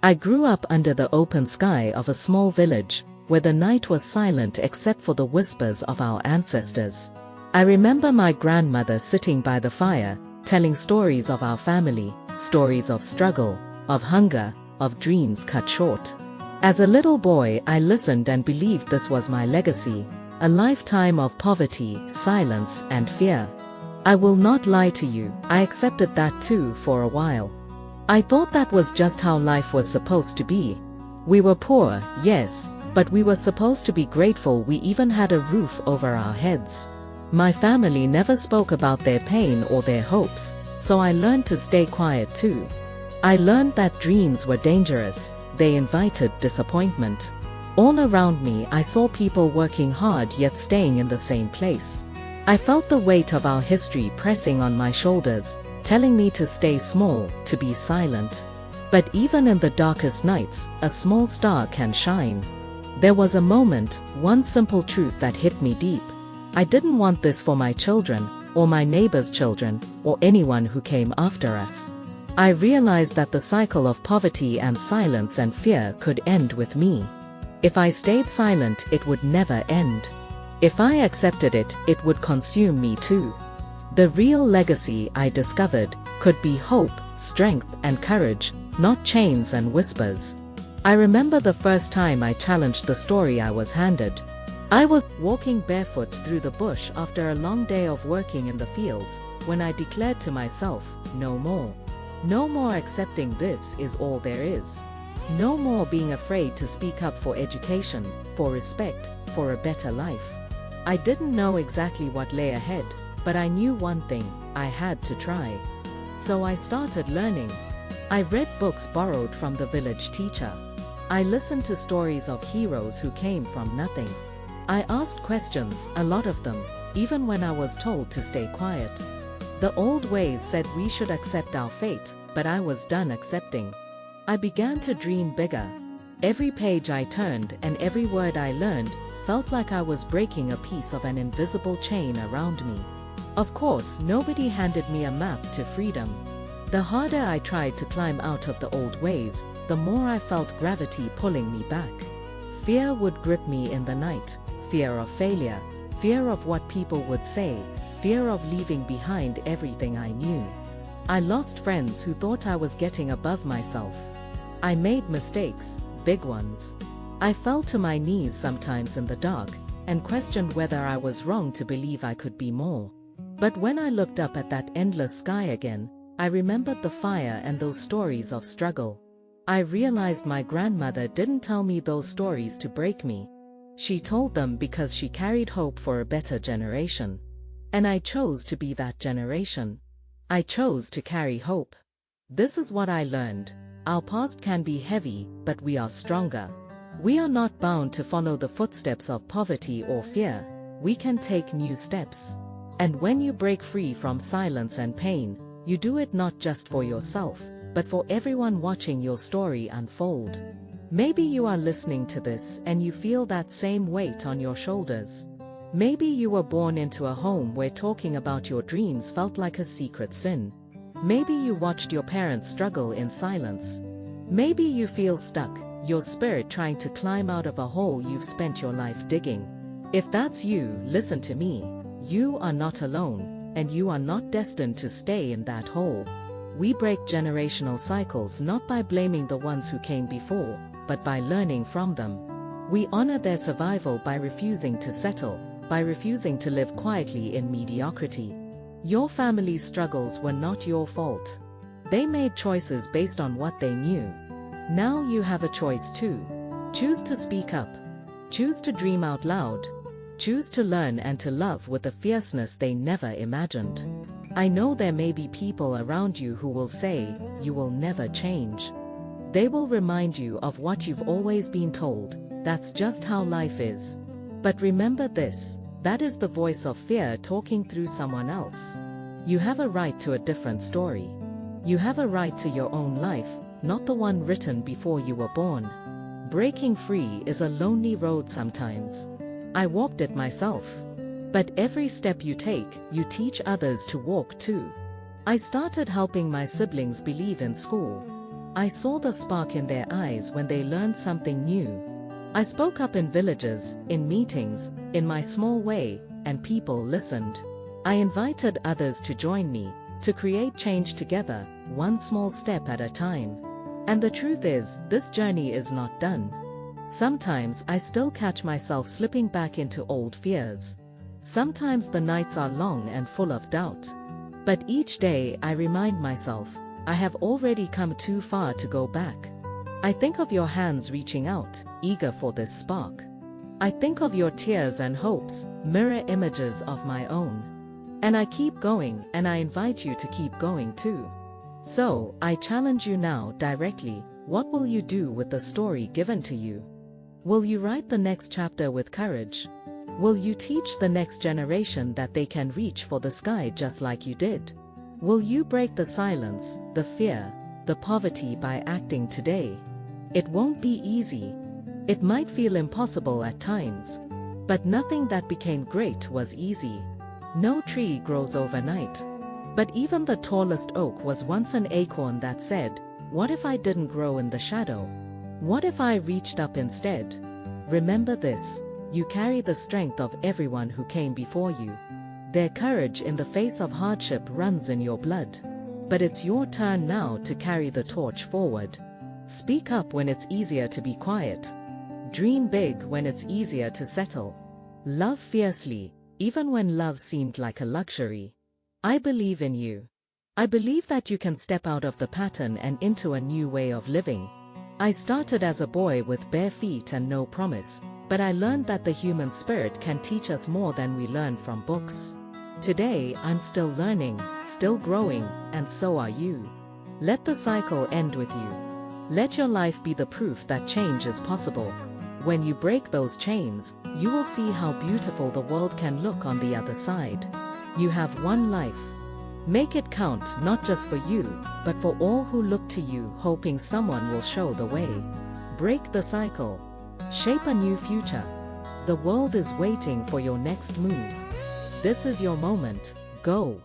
I grew up under the open sky of a small village, where the night was silent except for the whispers of our ancestors. I remember my grandmother sitting by the fire, telling stories of our family, stories of struggle, of hunger, of dreams cut short. As a little boy, I listened and believed this was my legacy, a lifetime of poverty, silence, and fear. I will not lie to you, I accepted that too for a while. I thought that was just how life was supposed to be. We were poor, yes, but we were supposed to be grateful we even had a roof over our heads. My family never spoke about their pain or their hopes, so I learned to stay quiet too. I learned that dreams were dangerous, they invited disappointment. All around me I saw people working hard yet staying in the same place. I felt the weight of our history pressing on my shoulders, telling me to stay small, to be silent. But even in the darkest nights, a small star can shine. There was a moment, one simple truth that hit me deep. I didn't want this for my children, or my neighbors' children, or anyone who came after us. I realized that the cycle of poverty and silence and fear could end with me. If I stayed silent, it would never end. If I accepted it, it would consume me too. The real legacy, I discovered, could be hope, strength, and courage, not chains and whispers. I remember the first time I challenged the story I was handed. I was walking barefoot through the bush after a long day of working in the fields, when I declared to myself, no more. No more accepting this is all there is. No more being afraid to speak up for education, for respect, for a better life. I didn't know exactly what lay ahead, but I knew one thing, I had to try. So I started learning. I read books borrowed from the village teacher. I listened to stories of heroes who came from nothing. I asked questions, a lot of them, even when I was told to stay quiet. The old ways said we should accept our fate, but I was done accepting. I began to dream bigger. Every page I turned and every word I learned felt like I was breaking a piece of an invisible chain around me. Of course, nobody handed me a map to freedom. The harder I tried to climb out of the old ways, the more I felt gravity pulling me back. Fear would grip me in the night, fear of failure, fear of what people would say, fear of leaving behind everything I knew. I lost friends who thought I was getting above myself. I made mistakes, big ones. I fell to my knees sometimes in the dark, and questioned whether I was wrong to believe I could be more. But when I looked up at that endless sky again, I remembered the fire and those stories of struggle. I realized my grandmother didn't tell me those stories to break me. She told them because she carried hope for a better generation. And I chose to be that generation. I chose to carry hope. This is what I learned. Our past can be heavy, but we are stronger. We are not bound to follow the footsteps of poverty or fear. We can take new steps. And when you break free from silence and pain, you do it not just for yourself, but for everyone watching your story unfold. Maybe you are listening to this and you feel that same weight on your shoulders. Maybe you were born into a home where talking about your dreams felt like a secret sin. Maybe you watched your parents struggle in silence. Maybe you feel stuck, your spirit trying to climb out of a hole you've spent your life digging. If that's you, listen to me. You are not alone, and you are not destined to stay in that hole. We break generational cycles not by blaming the ones who came before, but by learning from them. We honor their survival by refusing to settle, by refusing to live quietly in mediocrity. Your family's struggles were not your fault. They made choices based on what they knew. Now you have a choice too. Choose to speak up. Choose to dream out loud. Choose to learn and to love with a fierceness they never imagined. I know there may be people around you who will say, you will never change. They will remind you of what you've always been told, that's just how life is. But remember this, that is the voice of fear talking through someone else. You have a right to a different story. You have a right to your own life, not the one written before you were born. Breaking free is a lonely road sometimes. I walked it myself. But every step you take, you teach others to walk too. I started helping my siblings believe in school. I saw the spark in their eyes when they learned something new. I spoke up in villages, in meetings, in my small way, and people listened. I invited others to join me, to create change together, one small step at a time. And the truth is, this journey is not done. Sometimes I still catch myself slipping back into old fears. Sometimes the nights are long and full of doubt. But each day I remind myself, I have already come too far to go back. I think of your hands reaching out, eager for this spark. I think of your tears and hopes, mirror images of my own. And I keep going, and I invite you to keep going too. So, I challenge you now directly, what will you do with the story given to you? Will you write the next chapter with courage? Will you teach the next generation that they can reach for the sky just like you did? Will you break the silence, the fear, the poverty by acting today? It won't be easy. It might feel impossible at times. But nothing that became great was easy. No tree grows overnight. But even the tallest oak was once an acorn that said, "What if I didn't grow in the shadow? What if I reached up instead?" Remember this, you carry the strength of everyone who came before you. Their courage in the face of hardship runs in your blood. But it's your turn now to carry the torch forward. Speak up when it's easier to be quiet. Dream big when it's easier to settle. Love fiercely, even when love seemed like a luxury. I believe in you. I believe that you can step out of the pattern and into a new way of living. I started as a boy with bare feet and no promise, but I learned that the human spirit can teach us more than we learn from books. Today, I'm still learning, still growing, and so are you. Let the cycle end with you. Let your life be the proof that change is possible. When you break those chains, you will see how beautiful the world can look on the other side. You have one life. Make it count not just for you, but for all who look to you hoping someone will show the way. Break the cycle. Shape a new future. The world is waiting for your next move. This is your moment. Go.